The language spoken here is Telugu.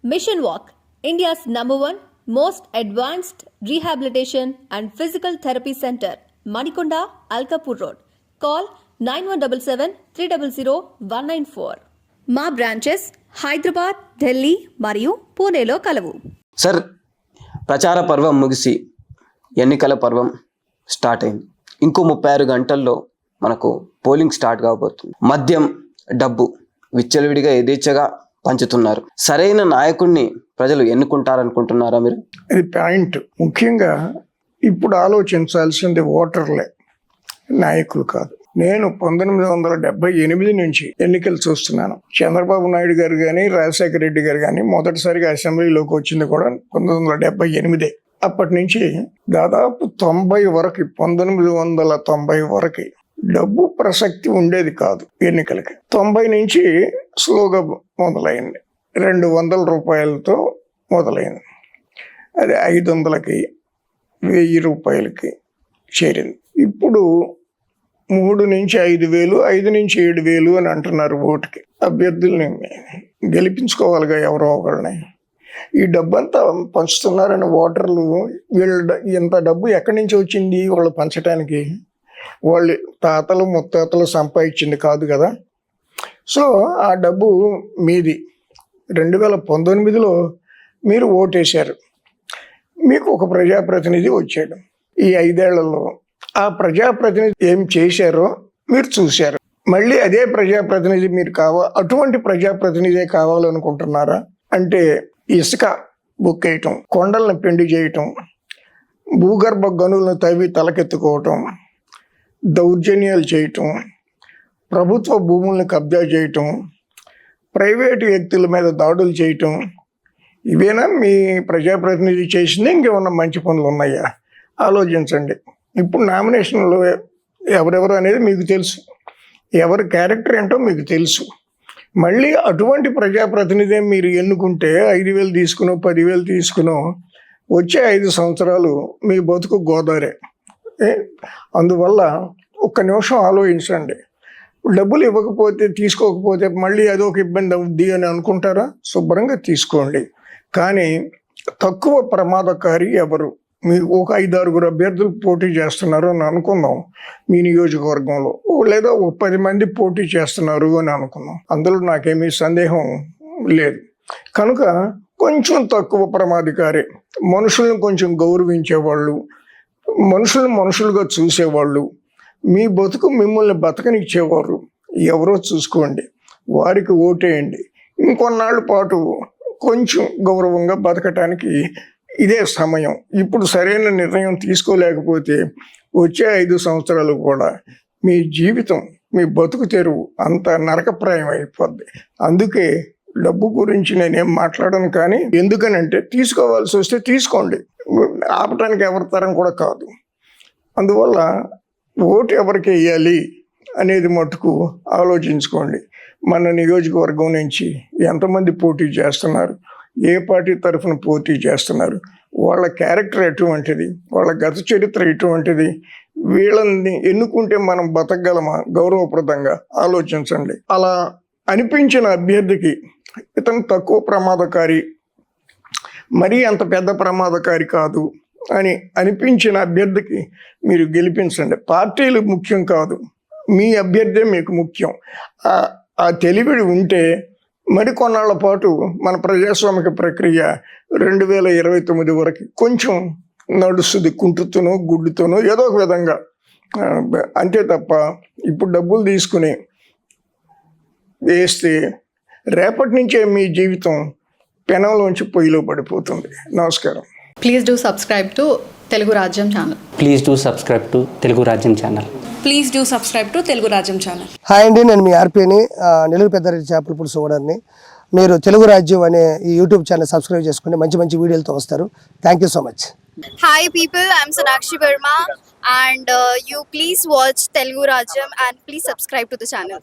Mission Walk, India's #1 most advanced rehabilitation and physical therapy center, Manikonda, Alkapur Road. Call 9177-300-194. మా బ్రాంచెస్ హైదరాబాద్, ఢిల్లీ మరియు పూణేలో కలవు. సార్, ప్రచార పర్వం ముగిసి ఎన్నికల పర్వం స్టార్ట్ అయింది. ఇంకో 36 గంటల్లో మనకు పోలింగ్ స్టార్ట్ కాబోతుంది. మద్యం, డబ్బు విచ్చలవిడిగా యథేచ్ఛగా పంచుతున్నారు. సరైన నాయకుడిని ప్రజలు ఎన్నుకుంటారనుకుంటున్నారా మీరు? ఇది పాయింట్. ముఖ్యంగా ఇప్పుడు ఆలోచించాల్సింది ఓటర్లే, నాయకులు కాదు. నేను 1978 నుంచి ఎన్నికలు చూస్తున్నాను. చంద్రబాబు నాయుడు గారు కానీ, రాజశేఖర రెడ్డి గారు కానీ మొదటిసారిగా అసెంబ్లీలోకి వచ్చింది కూడా 1978. అప్పటి నుంచి దాదాపు 90 వరకు, 1990 వరకు డబ్బు ప్రసక్తి ఉండేది కాదు ఎన్నికలకి. 90 నుంచి స్లోగా మొదలైంది. 200 రూపాయలతో మొదలైంది. అది 500కి, 1000 రూపాయలకి చేరింది. ఇప్పుడు 3 నుంచి 5,000, 5 నుంచి 7,000 అని అంటున్నారు ఓటుకి. అభ్యర్థుల్ని గెలిపించుకోవాలిగా ఎవరో ఒకళ్ళని. ఈ డబ్బు అంతా పంచుతున్నారని ఓటర్లు, వీళ్ళ ఇంత డబ్బు ఎక్కడి నుంచి వచ్చింది వాళ్ళు పంచడానికి? వాళ్ళు తాతలు ముత్తాతలు సంపాదించింది కాదు కదా. సో ఆ డబ్బు మీది. 2019లో మీరు ఓటేశారు, మీకు ఒక ప్రజాప్రతినిధి వచ్చాడు. ఈ 5 ఏళ్లలో ఆ ప్రజాప్రతినిధి ఏం చేశారో మీరు చూశారు. మళ్ళీ అదే ప్రజాప్రతినిధి మీరు అటువంటి ప్రజాప్రతినిధే కావాలనుకుంటున్నారా? అంటే ఇసుక బుక్కేయటం, కొండలను పెండి చేయటం, భూగర్భ గనులను తవ్వి తలకెత్తుకోవటం, దౌర్జన్యాలు చేయటం, ప్రభుత్వ భూములను కబ్జా చేయటం, ప్రైవేటు వ్యక్తుల మీద దాడులు చేయటం, ఇవేనా మీ ప్రజాప్రతినిధి చేసింది? ఇంకేమన్నా మంచి పనులు ఉన్నాయా? ఆలోచించండి. ఇప్పుడు నామినేషన్లో ఎవరెవరు అనేది మీకు తెలుసు, ఎవరి క్యారెక్టర్ ఏంటో మీకు తెలుసు. మళ్ళీ అటువంటి ప్రజాప్రతినిధి మీరు ఎన్నుకుంటే 5,000 తీసుకునో 10,000 తీసుకునో వచ్చే 5 సంవత్సరాలు మీ బతుకు గోదావరే. అందువల్ల ఒక్క నిమిషం ఆలోచించండి. డబ్బులు ఇవ్వకపోతే, తీసుకోకపోతే మళ్ళీ అదొక ఇబ్బంది అవుద్ది అని అనుకుంటారా? శుభ్రంగా తీసుకోండి. కానీ తక్కువ ప్రమాదకారి ఎవరు? మీకు ఒక 5-6 అభ్యర్థులు పోటీ చేస్తున్నారు అని అనుకుందాం మీ నియోజకవర్గంలో, లేదా ఒక 10 మంది పోటీ చేస్తున్నారు అని అనుకుందాం. అందులో నాకేమీ సందేహం లేదు. కనుక కొంచెం తక్కువ ప్రమాదకారి, మనుషులను కొంచెం గౌరవించేవాళ్ళు, మనుషులను మనుషులుగా చూసేవాళ్ళు, మీ బతుకు మిమ్మల్ని బతకనిచ్చేవారు ఎవరో చూసుకోండి, వారికి ఓటేయండి. ఇంకొన్నాళ్ళ పాటు కొంచెం గౌరవంగా బతకటానికి ఇదే సమయం. ఇప్పుడు సరైన నిర్ణయం తీసుకోలేకపోతే వచ్చే 5 సంవత్సరాలు కూడా మీ జీవితం, మీ బతుకు తెరువు అంత నరకప్రాయం అయిపోద్ది. అందుకే డబ్బు గురించి నేనేం మాట్లాడను. కానీ ఎందుకనంటే తీసుకోవాల్సి వస్తే తీసుకోండి, ఆపటానికి ఎవరి తరం కూడా కాదు. అందువల్ల ఓటు ఎవరికి వేయాలి అనేది మటుకు ఆలోచించుకోండి. మన నియోజకవర్గం నుంచి ఎంతమంది పోటీ చేస్తున్నారు, ఏ పార్టీ తరఫున పోటీ చేస్తున్నారు, వాళ్ళ క్యారెక్టర్ ఎటువంటిది, వాళ్ళ గత చరిత్ర ఎటువంటిది, వీళ్ళని ఎన్నుకుంటే మనం బతకగలమా గౌరవప్రదంగా ఆలోచించండి. అలా అనిపించిన అభ్యర్థికి ఇతను తక్కువ ప్రమాదకారి, మరీ అంత పెద్ద ప్రమాదకారి కాదు అని అనిపించిన అభ్యర్థికి మీరు గెలిపించండి. పార్టీలు ముఖ్యం కాదు, మీ అభ్యర్థే మీకు ముఖ్యం. ఆ తెలివిడి ఉంటే మరికొన్నాళ్ల పాటు మన ప్రజాస్వామిక ప్రక్రియ 2029 వరకు కొంచెం నడుస్తుంది, కుంటుతోనో గుడ్డుతోనో ఏదో ఒక విధంగా. అంతే తప్ప ఇప్పుడు డబ్బులు తీసుకుని వేస్తే రేపటి నుంచే మీ జీవితం పెనంలోంచి పొయ్యిలో పడిపోతుంది. నమస్కారం. Please do subscribe to Telugu Rajyam channel. Please do subscribe to Telugu Rajyam channel. Please do subscribe to Telugu Rajyam channel. Hi అండి, నేను మీ ఆర్పీని, నెల్లూరు పెద్దారెడ్డి చేపల పులుసు ఓనర్ని. మీరు తెలుగు రాజ్యం అనే ఈ యూట్యూబ్ ఛానల్ సబ్స్క్రైబ్ చేసుకుని మంచి మంచి వీడియోలతో వస్తారు. Thank you so much. Hi people, I'm Sonakshi Verma and you please watch Telugu Rajyam and please subscribe to the channel.